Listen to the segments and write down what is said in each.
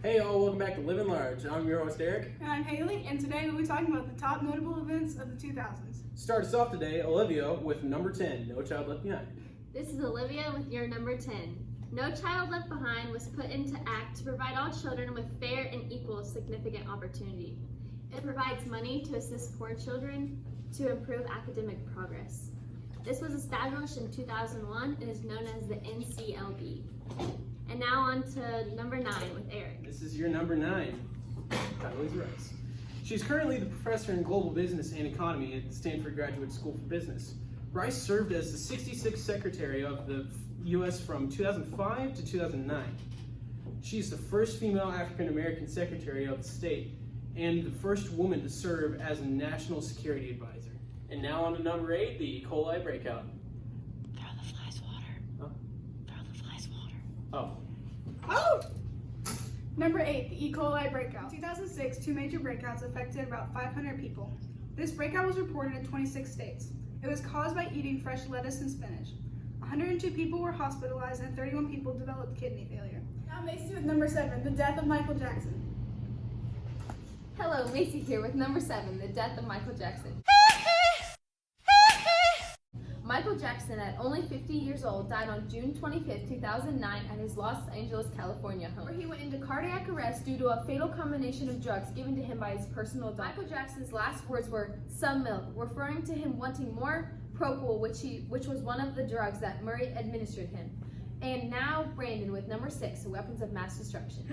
Hey all, welcome back to Living Large. I'm your host Eric. And I'm Haley, and today we'll be talking about the top notable events of the 2000s. Start us off today, Olivia, with number 10, No Child Left Behind. This is Olivia with your number 10. No Child Left Behind was put into act to provide all children with fair and equal significant opportunity. It provides money to assist poor children to improve academic progress. This was established in 2001 and is known as the NCLB. And now on to number 9 with Eric. This is your number 9, Condoleezza Rice. She's currently the professor in global business and economy at the Stanford Graduate School for Business. Rice served as the 66th Secretary of the U.S. from 2005 to 2009. She's the first female African American Secretary of the state and the first woman to serve as a national security advisor. And now on to number 8, the E. coli breakout. Throw the flies water. Huh? Throw the flies water. Oh. Oh! Number 8, the E. coli breakout. In 2006, 2 major breakouts affected about 500 people. This breakout was reported in 26 states. It was caused by eating fresh lettuce and spinach. 102 people were hospitalized and 31 people developed kidney failure. Now Macy with number 7, the death of Michael Jackson. Hello, Macy here with number 7, the death of Michael Jackson. Michael Jackson, at only 50 years old, died on June 25, 2009 at his Los Angeles, California home, where he went into cardiac arrest due to a fatal combination of drugs given to him by his personal doctor. Michael Jackson's last words were, "some milk," referring to him wanting more Propofol, which was one of the drugs that Murray administered him. And now Brandon with number 6, Weapons of Mass Destruction.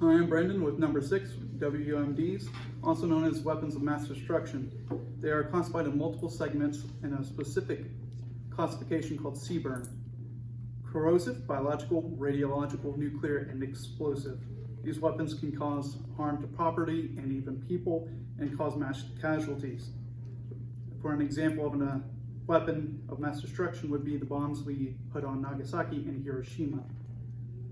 Hi, I'm Brandon with number 6, WMDs, also known as Weapons of Mass Destruction. They are classified in multiple segments in a specific classification called CBRN. Corrosive, biological, radiological, nuclear, and explosive. These weapons can cause harm to property and even people and cause mass casualties. For an example of a weapon of mass destruction would be the bombs we put on Nagasaki and Hiroshima,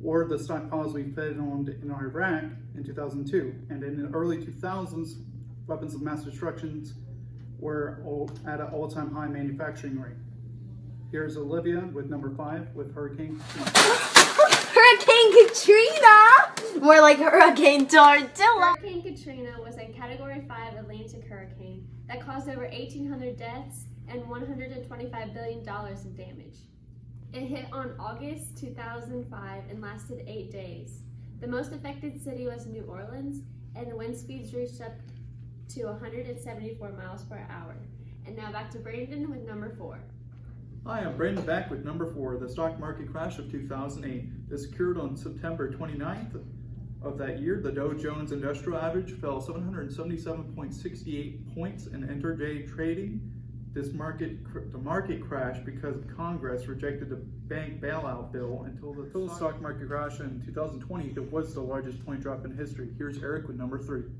or the stockpiles we found in Iraq in 2002. And in the early 2000s, weapons of mass destruction were at an all-time high manufacturing rate. Here's Olivia with number 5 with Hurricane Katrina. Hurricane Katrina! More like Hurricane Tortilla. Hurricane Katrina was a Category 5 Atlantic hurricane that caused over 1,800 deaths and $125 billion in damage. It hit on August 2005 and lasted 8 days. The most affected city was New Orleans, and the wind speeds reached up to 174 miles per hour. And now back to Brandon with number 4. Hi, I'm Brandon back with number 4, the stock market crash of 2008. This occurred on September 29th of that year. The Dow Jones Industrial Average fell 777.68 points in intraday trading. The market crashed because Congress rejected the bank bailout bill until the total stock market crash in 2020. It was the largest point drop in history. Here's Eric with number 3.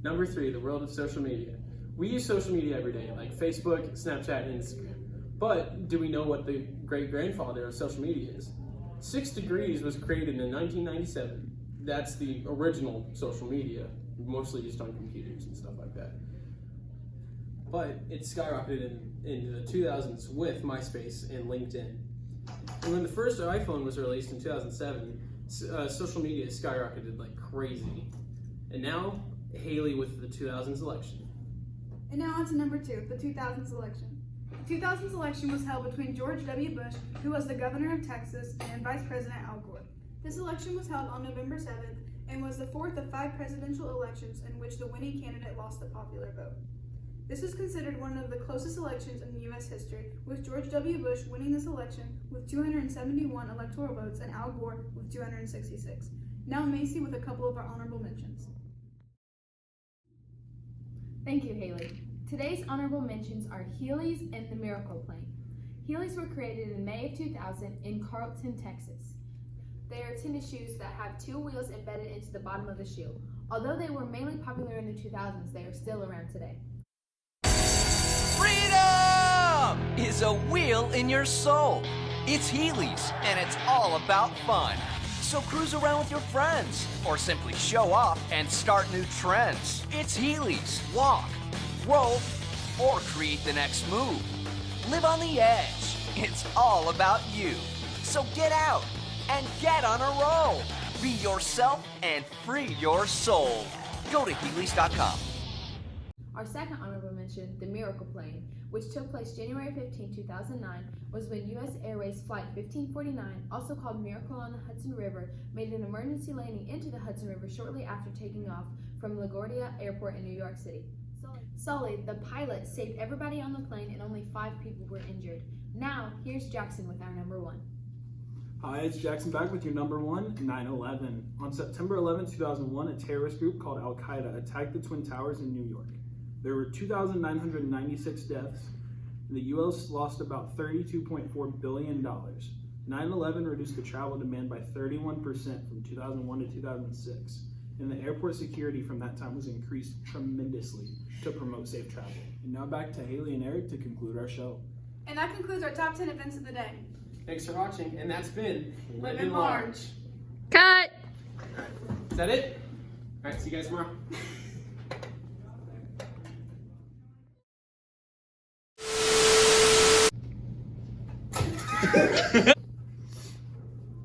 Number 3, the world of social media. We use social media every day, like Facebook, Snapchat, and Instagram. But do we know what the great-grandfather of social media is? 6 Degrees was created in 1997. That's the original social media, mostly just on computers and stuff like that. But it skyrocketed into the 2000s with MySpace and LinkedIn. And when the first iPhone was released in 2007, social media skyrocketed like crazy. And now, Haley with the 2000s election. And now on to number 2, the 2000s election. The 2000s election was held between George W. Bush, who was the governor of Texas, and Vice President Al Gore. This election was held on November 7th and was the 4th of 5 presidential elections in which the winning candidate lost the popular vote. This is considered one of the closest elections in U.S. history, with George W. Bush winning this election with 271 electoral votes and Al Gore with 266. Now Macy with a couple of our honorable mentions. Thank you, Haley. Today's honorable mentions are Heelys and the Miracle Plane. Heelys were created in May of 2000 in Carlton, Texas. They are tennis shoes that have 2 wheels embedded into the bottom of the shoe. Although they were mainly popular in the 2000s, they are still around today. Freedom is a wheel in your soul. It's Heelys, and it's all about fun. So cruise around with your friends, or simply show off and start new trends. It's Heelys. Walk, roll, or create the next move. Live on the edge. It's all about you. So get out and get on a roll. Be yourself and free your soul. Go to Heelys.com. Our second honorable mention, the Miracle Plane, which took place January 15, 2009, was when U.S. Airways Flight 1549, also called Miracle on the Hudson River, made an emergency landing into the Hudson River shortly after taking off from LaGuardia Airport in New York City. Sully, the pilot, saved everybody on the plane and only 5 people were injured. Now, here's Jackson with our number 1. Hi, it's Jackson back with your number 1, 9/11. On September 11, 2001, a terrorist group called Al-Qaeda attacked the Twin Towers in New York. There were 2,996 deaths, and the U.S. lost about $32.4 billion. 9/11 reduced the travel demand by 31% from 2001 to 2006, and the airport security from that time was increased tremendously to promote safe travel. And now back to Haley and Eric to conclude our show. And that concludes our top 10 events of the day. Thanks for watching, and that's been Living Large. Cut! Is that it? All right, see you guys tomorrow.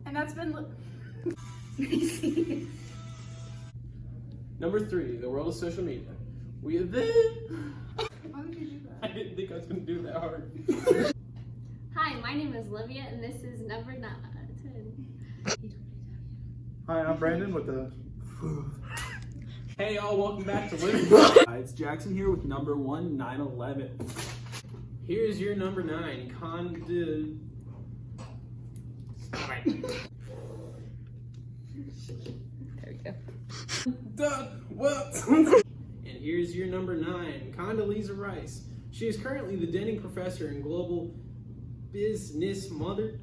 And that's been. Number 3, the world of social media. We have been. Why would you do that? I didn't think I was going to do that hard. Hi, my name is Olivia, and this is number 10. Hi, I'm Brandon with the. Hey, y'all, welcome back to Living. Hi, it's Jackson here with number 1, 9/11. Here's your number 9, Alright. There we go. And here's your number 9, Condoleezza Rice. She is currently the Denning Professor in Global Business Mother.